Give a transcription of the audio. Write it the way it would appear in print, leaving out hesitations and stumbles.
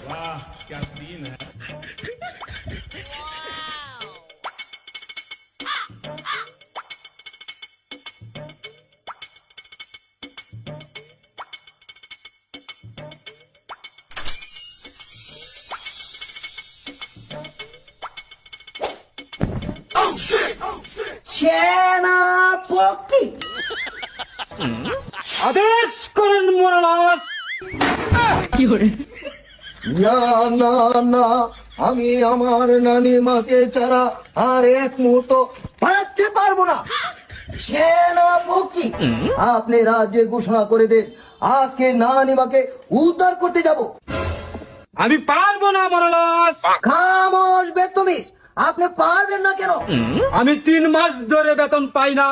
वाह क्या सीन है। সেনাপতি আদেশ করেন মহারাজ। না না না, আমি আমার নানি মাকে ছাড়া আর এক মুহূর্ত থাকতে পারবো না। সেনাপতি, আপনি রাজ্যে ঘোষণা করে দেন, আজকে নানি মাকে উদ্ধার করতে যাব। আমি পারবো না মহারাজ। খামোশ বেতমি, আপনি পারবেন না কেন? আমি 3 মাস ধরে বেতন পাই না।